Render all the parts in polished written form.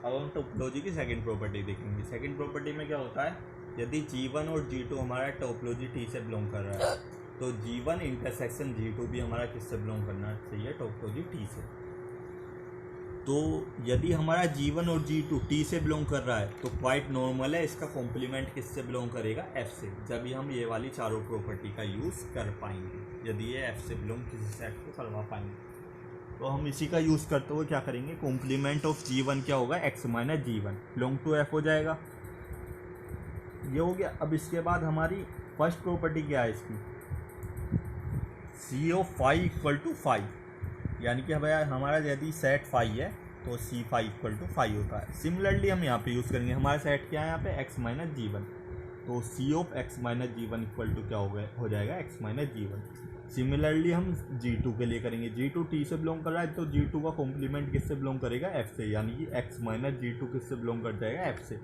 अब हम टोपोलॉजी की सेकंड प्रॉपर्टी देखेंगे। सेकंड प्रॉपर्टी में क्या होता है, यदि G1 और G2 हमारा टोपोलॉजी T से बिलोंग कर रहा है तो G1 इंटरसेक्शन G2 भी हमारा किससे बिलोंग करना चाहिए, टोपोलॉजी T से। तो यदि हमारा G1 और G2 T से बिलोंग कर रहा है तो क्वाइट नॉर्मल है इसका कॉम्प्लीमेंट किससे बिलोंग करेगा, F से। जब हम ये वाली चारों प्रॉपर्टी का यूज़ कर पाएंगे, यदि ये F से बिलोंग किसी सेट को करवा पाएंगे तो हम इसी का यूज़ करते हुए क्या करेंगे, कॉम्प्लीमेंट ऑफ G1 क्या होगा, x minus G1 belong to F हो जाएगा। ये हो गया। अब इसके बाद हमारी फर्स्ट प्रॉपर्टी क्या है इसकी, C of phi equal to phi, यानी कि भाई हमारा यदि सेट फाई है तो C phi equal to phi होता है। सिमिलरली हम यहाँ पे यूज़ करेंगे, हमारा सेट क्या है यहाँ पे x माइनस G1, तो C of x minus G1 equal to क्या हो जाएगा, x माइनस G1। सिमिलरली हम G2 के लिए करेंगे, G2 T से बिलोंग कर रहा है तो G2 का कॉम्प्लीमेंट किससे बिलोंग करेगा, F से, यानी कि x माइनस G2 किससे बिलोंग कर जाएगा, F से।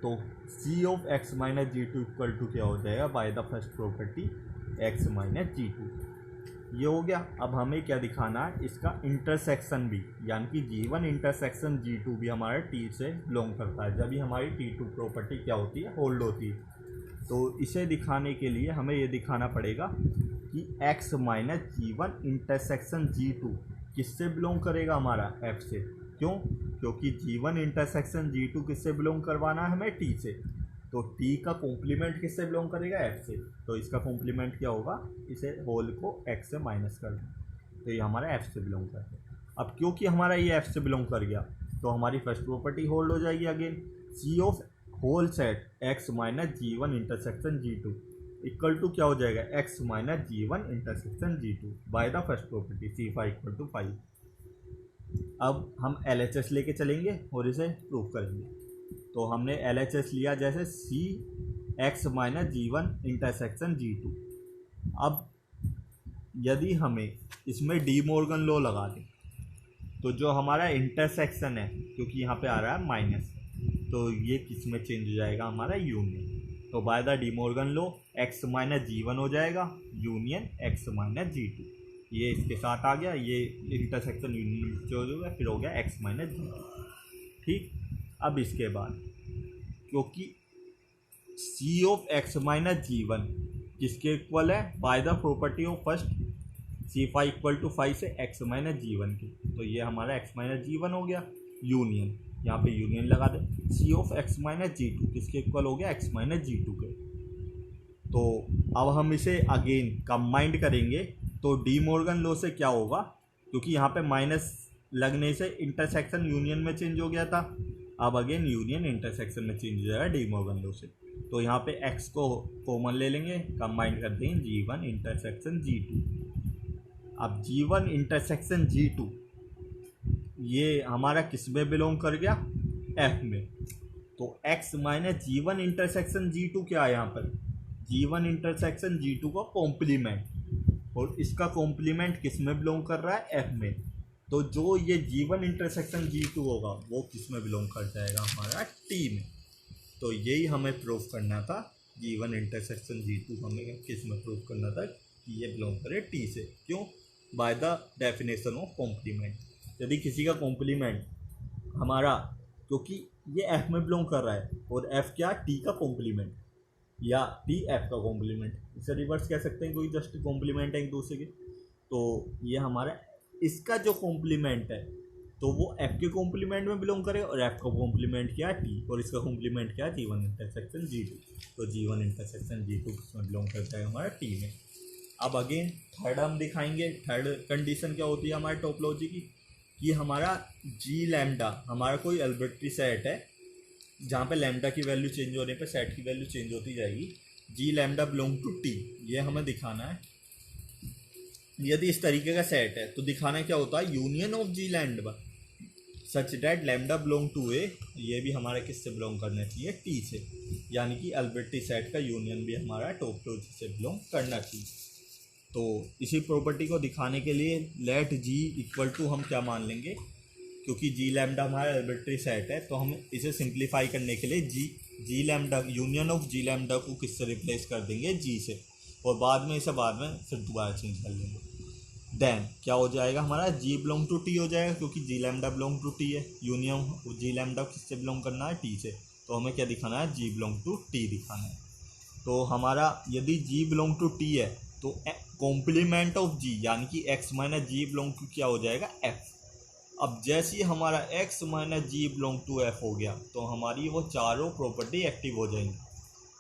तो C of x minus G2 equal to क्या हो जाएगा, by the first property x minus G2। ये हो गया। अब हमें क्या दिखाना है, इसका इंटरसेक्शन भी, यानी कि G1 इंटरसेक्शन G2 भी हमारे T से बिलोंग करता है, जब भी हमारी T2 प्रॉपर्टी क्या होती है, होल्ड होती है। तो इसे दिखाने के लिए हमें ये दिखाना पड़ेगा कि x minus G1 intersection G2 किससे बिलोंग करेगा, हमारा F से। क्यों, क्योंकि G1 इंटरसेक्शन G2 किससे बिलोंग करवाना है हमें, T से। तो T का कॉम्प्लीमेंट किससे बिलोंग करेगा, F से। तो इसका कॉम्प्लीमेंट क्या होगा, इसे होल को x से माइनस कर दें, तो ये हमारा F से बिलोंग करता है। अब क्योंकि हमारा ये F से बिलोंग कर गया तो हमारी फर्स्ट प्रॉपर्टी होल्ड हो जाएगी again, C of whole set x minus G1 intersection G2 equal to क्या हो जाएगा, x minus G1 intersection G2 by the first property C phi equal to phi. अब हम LHS लेके चलेंगे और इसे प्रूव करेंगे। तो हमने LHS लिया जैसे C x minus G1 intersection G2। अब यदि हमें इसमें डी मॉर्गन लॉ लगा दें तो जो हमारा इंटरसेक्शन है, क्योंकि यहाँ पे आ रहा है माइनस, तो ये किस में चेंज हो जाएगा, हमारा यूनियन। तो by the D Morgan law x minus G1 हो जाएगा यूनियन x माइनस G2। ये इसके साथ आ गया, ये इंटरसेक्शन यूनियन जो हो गया, फिर हो गया x माइनस G2। ठीक। अब इसके बाद क्योंकि C of x minus G1 किसके इक्वल है, by the property of first C phi equal to phi से x माइनस G1 की, तो ये हमारा x माइनस G1 हो गया यूनियन, यहाँ पे यूनियन लगा दे। C of x minus G2 किसके इक्वल हो गया, x माइनस G2 के। तो अब हम इसे अगेन कंबाइंड करेंगे तो डी मॉर्गन लॉ से क्या होगा, क्योंकि यहाँ पे माइनस लगने से इंटरसेक्शन यूनियन में चेंज हो गया था, अब अगेन यूनियन इंटरसेक्शन में चेंज हो जाएगा डी मॉर्गन लॉ से। तो यहाँ पे x को कॉमन ले लेंगे, कंबाइंड कर देंगे G1 इंटरसेक्शन G2। अब G1 इंटरसेक्शन G2 ये हमारा किस में बिलोंग कर गया, F में। तो x minus G1 intersection G2 क्या है यहाँ पर, G1 इंटरसेक्शन G2 का कॉम्प्लीमेंट, और इसका कॉम्प्लीमेंट किस में बिलोंग कर रहा है, F में। तो जो ये G1 इंटरसेक्शन G2 होगा वो किस में बिलोंग कर जाएगा, हमारा T में। तो यही हमें प्रूव करना था, G1 इंटरसेक्शन G2 हमें किस में प्रूव करना था कि ये बिलोंग करे T से। क्यों, by the definition of complement. यदि किसी का कॉम्प्लीमेंट हमारा, क्योंकि ये F में बिलोंग कर रहा है और F क्या, T का कॉम्प्लीमेंट, या T F का कॉम्प्लीमेंट, इसे रिवर्स कह सकते हैं, कोई जस्ट कॉम्प्लीमेंट है एक दूसरे के। तो ये हमारा इसका जो कॉम्प्लीमेंट है तो वो F के कॉम्प्लीमेंट में बिलोंग करे, और F का कॉम्प्लीमेंट क्या है, T, और इसका कॉम्प्लीमेंट क्या है, G1 इंटरसेक्शन G2। तो G1 इंटरसेक्शन G2 किसमें बिलोंग करता है, हमारा T में। अब अगेन थर्ड हम दिखाएंगे, थर्ड कंडीशन क्या होती है हमारे टोपोलॉजी की, कि हमारा G लैम्डा हमारा कोई एल्बर्ट्री सेट है जहाँ पे लैम्डा की वैल्यू चेंज होने पे सेट की वैल्यू चेंज होती जाएगी, G lambda belong to T, ये हमें दिखाना है। यदि इस तरीके का सेट है तो दिखाना क्या होता है, union of G lambda such that lambda belong to A, ये भी हमारा किससे बिलोंग करना चाहिए, T से, यानी कि एल्बर्ट्री सेट का यूनियन भी हमारा टोपोलॉजी से बिलोंग करना चाहिए। तो इसी प्रॉपर्टी को दिखाने के लिए लेट G इक्वल टू हम क्या मान लेंगे, क्योंकि G लैम्डा हमारा एल्बर्ट्री सेट है तो हम इसे सिंप्लीफाई करने के लिए G lambda union of G lambda को किससे रिप्लेस कर देंगे, G से, और बाद में इसे फिर दोबारा चेंज कर लेंगे। देन क्या हो जाएगा हमारा जी बिलोंग टू टी हो जाएगा, क्योंकि जी लैम्डा बिलोंग टू टी है, यूनियन जी लैम्डा किससे बिलोंग करना है, टी से। तो हमें क्या दिखाना है, जी बिलोंग टू टी दिखाना है। तो हमारा यदि जी बिलोंग टू टी है तो कॉम्प्लीमेंट ऑफ जी यानी कि x minus G belong to क्या हो जाएगा, एफ। अब जैसे ही हमारा x minus G belong to F हो गया तो हमारी वो चारों प्रॉपर्टी एक्टिव हो जाएंगी।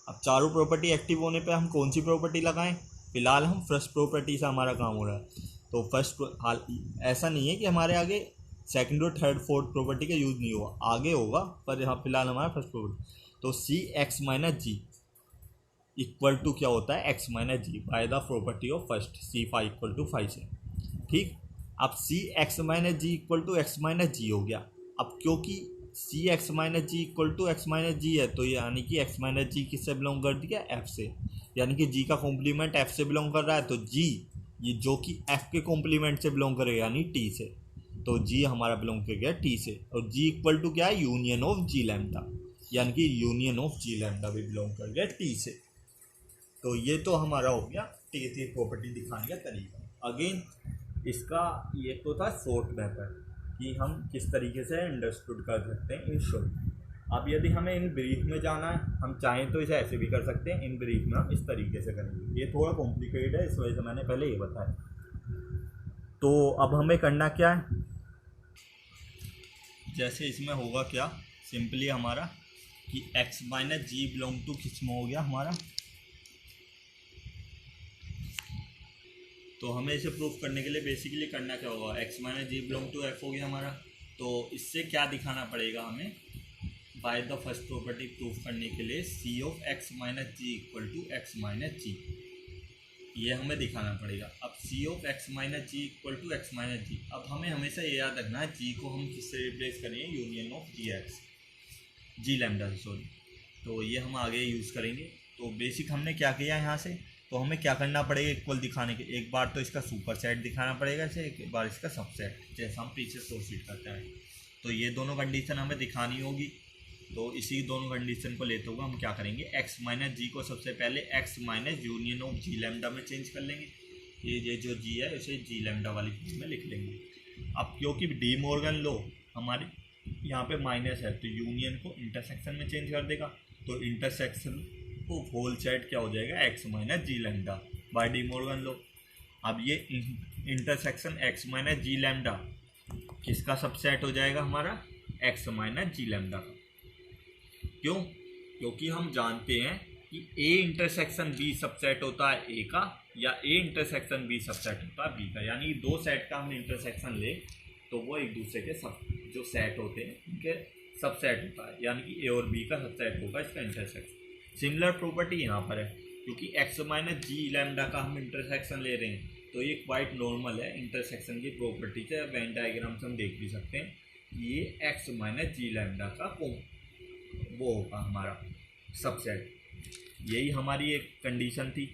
अब चारों प्रॉपर्टी एक्टिव होने पे हम कौन सी प्रॉपर्टी लगाएं, फिलहाल हम फर्स्ट प्रॉपर्टी से हमारा काम हो रहा है। तो फर्स्ट हाल ऐसा नहीं है कि हमारे आगे सेकंड और थर्ड फोर्थ प्रॉपर्टी का यूज़ नहीं होगा, आगे होगा, पर यहाँ फिलहाल हमारा फर्स्ट प्रॉपर्टी। तो C X minus G equal to क्या होता है, X minus G by the property of first C five equal to five से। ठीक, अब C X minus G equal to X minus G हो गया। अब क्योंकि C X minus G equal to X minus G है तो यानी कि एक्स माइनस जी किससे बिलोंग कर दिया, एफ से। यानी कि जी का कॉम्प्लीमेंट एफ से बिलोंग कर रहा है, तो जी ये जो कि एफ के कॉम्प्लीमेंट से बिलोंग करेगा यानी टी से। तो जी हमारा बिलोंग कर गया टी से, और जी इक्वल टू क्या है, यूनियन ऑफ जी लैम्डा, यानी कि यूनियन ऑफ जी लैम्डा भी बिलोंग कर गया टी से। तो ये तो हमारा हो गया टी प्रॉपर्टी दिखाने का तरीका। अगेन इसका ये तो था शॉर्ट मेथड कि हम किस तरीके से अंडरस्टूड कर सकते हैं इन शॉर्ट। अब यदि हमें इन ब्रीफ में जाना है, हम चाहें तो इसे ऐसे भी कर सकते हैं, इन ब्रीफ में हम इस तरीके से करेंगे। ये थोड़ा कॉम्प्लिकेटेड है, इस वजह से मैंने पहले ये बताया। तो अब हमें करना क्या है, जैसे इसमें होगा क्या, सिंपली हमारा कि x minus G belong to किस में हो गया हमारा, तो हमें इसे प्रूफ करने के लिए बेसिकली करना क्या होगा, X minus G belong to F हो गया हमारा। तो इससे क्या दिखाना पड़ेगा हमें, by the first property proof करने के लिए C of X minus G equal to X minus G, ये हमें दिखाना पड़ेगा। अब C of X minus G equal to X minus G, अब हमें हमेशा ये याद रखना है जी को हम किससे रिप्लेस करेंगे, union of G x G lambda से, सॉरी। तो ये हम आगे यूज़ करेंगे। तो बेसिक हमने क्या किया यहाँ से, तो हमें क्या करना पड़ेगा इक्वल दिखाने के, एक बार तो इसका सुपर सेट दिखाना पड़ेगा इसे, एक बार इसका सबसेट, जैसा हम पीछे प्रोसीड करते हैं। तो ये दोनों कंडीशन हमें दिखानी होगी। तो इसी दोनों कंडीशन को लेते हुए हम क्या करेंगे, एक्स माइनस जी को सबसे पहले x minus union of G lambda में चेंज कर लेंगे। ये जो जी है उसे जी लैम्डा वाली फॉर्म में लिख लेंगे। अब क्योंकि डी मॉर्गन लॉ हमारे यहाँ पे माइनस है तो यूनियन को इंटरसेक्शन में चेंज कर देगा। तो इंटरसेक्शन को होल सेट क्या हो जाएगा, X minus G lambda by De Morgan law. अब ये intersection X minus G lambda किसका सबसेट हो जाएगा हमारा, एक्स माइनस जी लैम्डा का। क्यों, क्योंकि हम जानते हैं कि ए इंटरसेक्शन बी सबसेट होता है ए का, या ए इंटरसेक्शन बी सबसेट होता है बी का। यानी दो सेट का हम इंटरसेक्शन ले तो वो एक दूसरे के सब जो सेट होते हैं उनके सबसेट होता है, यानी कि ए और बी का सबसेट होगा इसका इंटरसेक्शन। सिमिलर प्रॉपर्टी यहाँ पर है, क्योंकि एक्स माइनस जी लैम्डा का हम इंटरसेक्शन ले रहे हैं तो ये क्वाइट नॉर्मल है इंटरसेक्शन की प्रॉपर्टी से। वेन डायग्राम से हम देख भी सकते हैं ये एक्स माइनस जी लैम्डा का वो होगा हमारा सबसेट। यही हमारी एक कंडीशन थी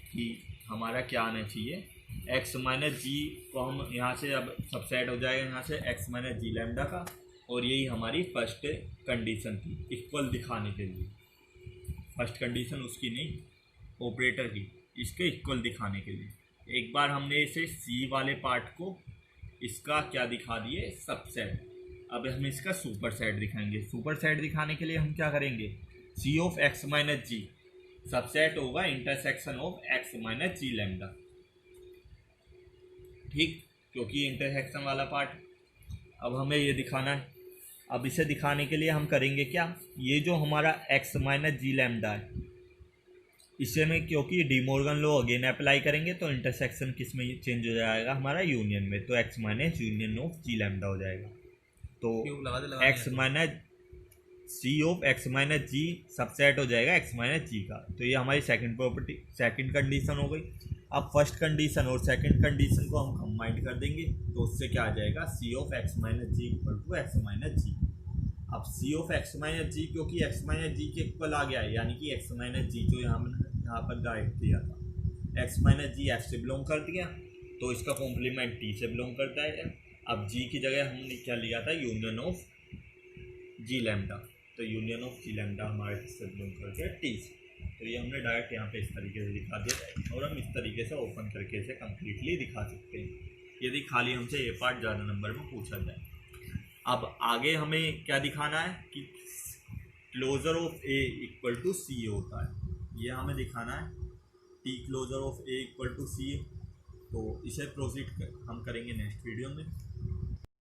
कि हमारा क्या आना चाहिए, एक्स माइनस जी को हम यहाँ से अब सबसेट हो जाएगा यहाँ से एक्स माइनस जी लैम्डा का, और यही हमारी फर्स्ट कंडीशन थी इक्वल दिखाने के लिए। फर्स्ट कंडीशन उसकी नहीं, ऑपरेटर की, इसके इक्वल दिखाने के लिए। एक बार हमने इसे सी वाले पार्ट को इसका क्या दिखा दिए, सबसेट। अब हम इसका सुपर सेट दिखाएंगे। सुपर सेट दिखाने के लिए हम क्या करेंगे, C of X minus G subset होगा intersection of X minus G lambda. ठीक, क्योंकि इंटरसेक्शन वाला पार्ट अब हमें ये दिखाना है। अब इसे दिखाने के लिए हम करेंगे क्या, ये जो हमारा एक्स माइनस जी लैम्डा है इसे में क्योंकि D Morgan law again apply करेंगे तो इंटरसेक्शन किस में चेंज हो जाएगा हमारा, यूनियन में। तो X minus union of G lambda हो जाएगा। तो X minus C of X minus G subset हो जाएगा एक्स माइनस जी का। तो ये हमारी सेकंड प्रॉपर्टी, सेकंड कंडीशन हो गई। अब फर्स्ट कंडीशन और सेकंड कंडीशन को हम कंबाइन कर देंगे तो उससे क्या आ जाएगा, C of X minus G equal to X minus G. अब C of X minus G क्योंकि एक्स माइनस जी के इक्वल आ गया है, यानी कि एक्स माइनस जी जो यहाँ पर गाइड किया था, एक्स माइनस जी एफ से बिलोंग कर दिया तो इसका कॉम्प्लीमेंट टी से बिलोंग करता है। अब जी की जगह हमने क्या लिया था, यूनियन ऑफ जी लैम्डा। तो यूनियन ऑफ जी लैम्डा हमारे किससे बिलोंग करके टी से। तो ये हमने डायरेक्ट यहाँ पे इस तरीके से दिखा दिया, और हम इस तरीके से ओपन करके इसे कम्प्लीटली दिखा सकते हैं यदि खाली हमसे ये पार्ट ज़्यादा नंबर में पूछा जाए। अब आगे हमें क्या दिखाना है कि closure of A equal to C होता है, ये हमें दिखाना है टी closure of A equal to C. तो इसे प्रोसीड हम करेंगे नेक्स्ट वीडियो में।